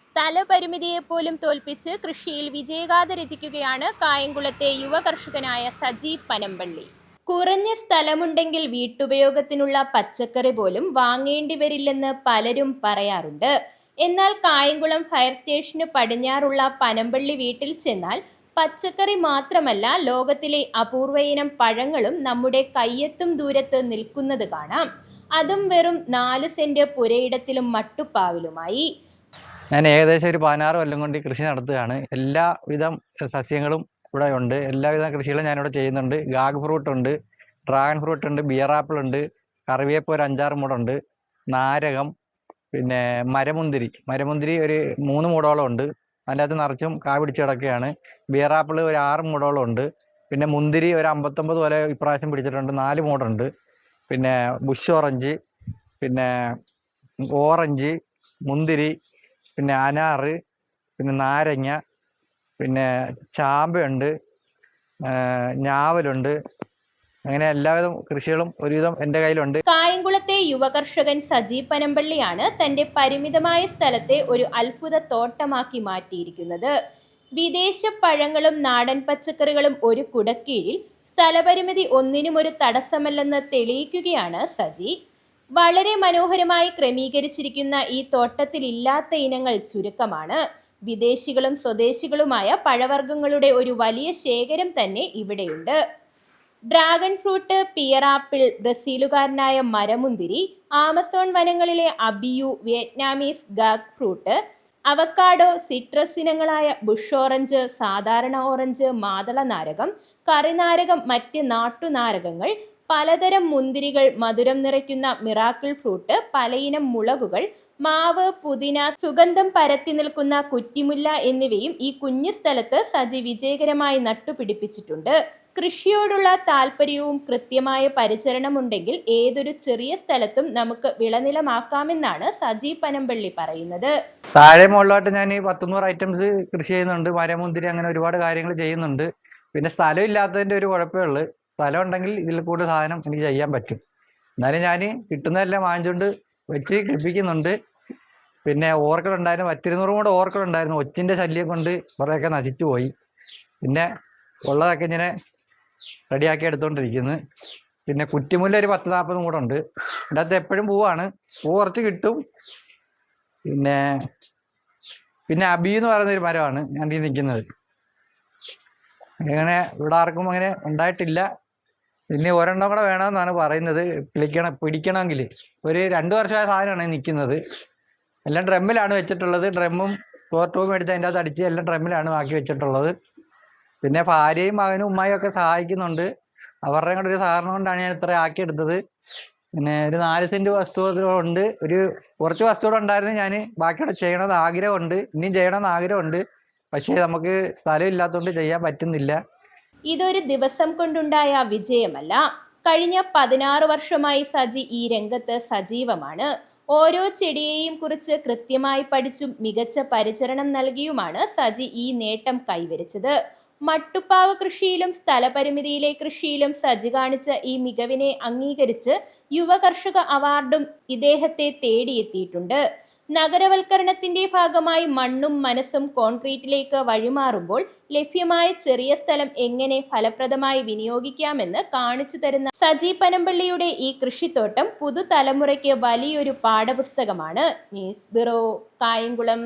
സ്ഥലപരിമിതിയെപ്പോലും തോൽപ്പിച്ച് കൃഷിയിൽ വിജയഗാഥ രചിക്കുകയാണ് കായംകുളത്തെ യുവ കർഷകനായ സജി പനമ്പള്ളി. കുറഞ്ഞ സ്ഥലമുണ്ടെങ്കിൽ വീട്ടുപയോഗത്തിനുള്ള പച്ചക്കറി പോലും വാങ്ങേണ്ടി വരില്ലെന്ന് പലരും പറയാറുണ്ട്. എന്നാൽ കായംകുളം ഫയർ സ്റ്റേഷന് പടിഞ്ഞാറുള്ള പനമ്പള്ളി വീട്ടിൽ ചെന്നാൽ പച്ചക്കറി മാത്രമല്ല, ലോകത്തിലെ അപൂർവയിനം പഴങ്ങളും നമ്മുടെ കയ്യെത്തും ദൂരത്ത് നിൽക്കുന്നത് കാണാം. അതും വെറും 4 സെന്റ് പുരയിടത്തിലും മട്ടുപ്പാവിലുമായി. ഞാൻ ഏകദേശം ഒരു 16 കൊല്ലം കൊണ്ട് കൃഷി നടത്തുകയാണ്. എല്ലാവിധം സസ്യങ്ങളും ഇവിടെ ഉണ്ട്. എല്ലാവിധ കൃഷികളും ഞാനിവിടെ ചെയ്യുന്നുണ്ട്. ഗാഗ് ഫ്രൂട്ട് ഉണ്ട്, ഡ്രാഗൺ ഫ്രൂട്ട് ഉണ്ട്, ബിയർ ആപ്പിൾ ഉണ്ട്, കറിവേപ്പ് ഒരു 5-6 മൂടുണ്ട്, നാരകം, പിന്നെ മരമുന്തിരി ഒരു 3 മൂടോളം ഉണ്ട്. അതിൻ്റെ അകത്ത് നിറച്ചും കാ പിടിച്ച് കിടക്കുകയാണ്. ബിയർ ആപ്പിൾ ഒരു 6 മൂടോളം ഉണ്ട്. പിന്നെ മുന്തിരി ഒരു 59 പോലെ ഇപ്രാവശ്യം പിടിച്ചിട്ടുണ്ട്, 4 മൂടുണ്ട്. പിന്നെ ബുഷ് ഓറഞ്ച്, പിന്നെ ഓറഞ്ച്, മുന്തിരി, പിന്നെ അനാറ്, പിന്നെ നാരങ്ങ, പിന്നെ ചാമ്പയുണ്ട്, ഞാവലുണ്ട്. അങ്ങനെ എല്ലാവിധം കൃഷികളും ഒരുവിധം എൻ്റെ കയ്യിലുണ്ട്. കായംകുളത്തെ യുവകർഷകൻ സജി പനമ്പള്ളിയാണ് തന്റെ പരിമിതമായ സ്ഥലത്തെ ഒരു അത്ഭുത തോട്ടമാക്കി മാറ്റിയിരിക്കുന്നത്. വിദേശ പഴങ്ങളും നാടൻ പച്ചക്കറികളും ഒരു കുടക്കീഴിൽ. സ്ഥലപരിമിതി ഒന്നിനും ഒരു തടസ്സമല്ലെന്ന് തെളിയിക്കുകയാണ് സജി. വളരെ മനോഹരമായി ക്രമീകരിച്ചിരിക്കുന്ന ഈ തോട്ടത്തിലില്ലാത്ത ഇനങ്ങൾ ചുരുക്കമാണ്. വിദേശികളും സ്വദേശികളുമായ പഴവർഗ്ഗങ്ങളുടെ ഒരു വലിയ ശേഖരം തന്നെ ഇവിടെയുണ്ട്. ഡ്രാഗൺ ഫ്രൂട്ട്, പിയർ ആപ്പിൾ, ബ്രസീലുകാരനായ മരമുന്തിരി, ആമസോൺ വനങ്ങളിലെ അബിയു, Vietnamese gac fruit, avocado, citrus ഇനങ്ങളായ ബുഷ് ഓറഞ്ച്, സാധാരണ ഓറഞ്ച്, മാതള നാരകം, കറിനാരകം, മറ്റ് നാട്ടുനാരകങ്ങൾ, പലതരം മുന്തിരികൾ, മധുരം നിറയ്ക്കുന്ന മിറാക്കിൾ ഫ്രൂട്ട്, പലയിനം മുളകുകൾ, മാവ്, പുതിന, സുഗന്ധം പരത്തി നിൽക്കുന്ന കുറ്റിമുല്ല എന്നിവയും ഈ കുഞ്ഞു സ്ഥലത്ത് സജി വിജയകരമായി നട്ടുപിടിപ്പിച്ചിട്ടുണ്ട്. കൃഷിയോടുള്ള താല്പര്യവും കൃത്യമായ പരിചരണമുണ്ടെങ്കിൽ ഏതൊരു ചെറിയ സ്ഥലത്തും നമുക്ക് വിളനിലമാക്കാമെന്നാണ് സജി പനമ്പള്ളി പറയുന്നത്. താഴെ മുകളിലോട്ട് ഞാൻ 100 ഐറ്റംസ് കൃഷി ചെയ്യുന്നുണ്ട്. മരമുന്തിരി, അങ്ങനെ ഒരുപാട് കാര്യങ്ങൾ ചെയ്യുന്നുണ്ട്. പിന്നെ സ്ഥലം ഇല്ലാത്തതിൻ്റെ ഒരു കുഴപ്പമേ ഉള്ളൂ. സ്ഥലം ഉണ്ടെങ്കിൽ ഇതിൽ കൂടുതൽ സാധനം എനിക്ക് ചെയ്യാൻ പറ്റും. എന്നാലും ഞാൻ കിട്ടുന്നതെല്ലാം വാങ്ങിച്ചുകൊണ്ട് വെച്ച് കൃഷിക്കുന്നുണ്ട്. പിന്നെ ഓർക്കിൾ ഉണ്ടായിരുന്നു, 200 കൂടെ ഓർക്കിൾ ഉണ്ടായിരുന്നു. ഒച്ചിൻ്റെ ശല്യം കൊണ്ട് കുറേയൊക്കെ നശിച്ചു പോയി. പിന്നെ ഉള്ളതൊക്കെ ഇങ്ങനെ റെഡിയാക്കി എടുത്തുകൊണ്ടിരിക്കുന്നു. പിന്നെ കുറ്റിമുല്ല ഒരു 10-40 കൂടെ ഉണ്ട്. അതിൻ്റെ അകത്ത് എപ്പോഴും പൂവാണ്, പൂ കുറച്ച് കിട്ടും. പിന്നെ അബി എന്ന് പറയുന്ന ഒരു മരമാണ് ഞാൻ ഈ നിൽക്കുന്നത്. അങ്ങനെ ഇവിടെ ആർക്കും അങ്ങനെ ഉണ്ടായിട്ടില്ല. പിന്നെ ഒരെണ്ണം കൂടെ വേണമെന്നാണ് പറയുന്നത്. പിടിക്കണമെങ്കിൽ ഒരു 2 വർഷമായ സാധനമാണ് നിൽക്കുന്നത്. എല്ലാം ഡ്രമ്മിലാണ് വെച്ചിട്ടുള്ളത്. ഡ്രമ്മും ടൂം എടുത്ത് അതിൻ്റെ അകത്ത് അടിച്ച് എല്ലാം ഡ്രമ്മിലാണ് ആക്കി വെച്ചിട്ടുള്ളത്. പിന്നെ ഭാര്യയും മകനും ഉമ്മയും ഒക്കെ സഹായിക്കുന്നുണ്ട്. അവരുടെ കൂടെ ഒരു സഹകരണം കൊണ്ടാണ് ഞാൻ ഇത്ര ആക്കിയെടുത്തത്. പിന്നെ ഒരു 4 സെന്റ് വസ്തുണ്ട്. കുറച്ച് വസ്തുക്കൾ ഉണ്ടായിരുന്നു. ഞാൻ ബാക്കിയുടെ ചെയ്യണമെന്ന് ആഗ്രഹമുണ്ട്, ഇനിയും ചെയ്യണമെന്ന് ആഗ്രഹമുണ്ട്. പക്ഷേ നമുക്ക് സ്ഥലം ഇല്ലാത്തതുകൊണ്ട് ചെയ്യാൻ പറ്റുന്നില്ല. ഇതൊരു ദിവസം കൊണ്ടുണ്ടായ വിജയമല്ല. കഴിഞ്ഞ 16 വർഷമായി സജി ഈ രംഗത്ത് സജീവമാണ്. ഓരോ ചെടിയെയും കുറിച്ച് കൃത്യമായി പഠിച്ചും മികച്ച പരിചരണം നൽകിയുമാണ് സജി ഈ നേട്ടം കൈവരിച്ചത്. മട്ടുപ്പാവ് കൃഷിയിലും സ്ഥലപരിമിതിയിലെ കൃഷിയിലും സജി കാണിച്ച ഈ മികവിനെ അംഗീകരിച്ച് യുവ കർഷക അവാർഡും ഇദ്ദേഹത്തെ തേടിയെത്തിയിട്ടുണ്ട്. നഗരവൽക്കരണത്തിന്റെ ഭാഗമായി മണ്ണും മനസ്സും കോൺക്രീറ്റിലേക്ക് വഴിമാറുമ്പോൾ ലഭ്യമായ ചെറിയ സ്ഥലം എങ്ങനെ ഫലപ്രദമായി വിനിയോഗിക്കാമെന്ന് കാണിച്ചു തരുന്ന സജി പനമ്പള്ളിയുടെ ഈ കൃഷിത്തോട്ടം പുതുതലമുറയ്ക്ക് വലിയൊരു പാഠപുസ്തകമാണ്. News bureau, Kayamkulam.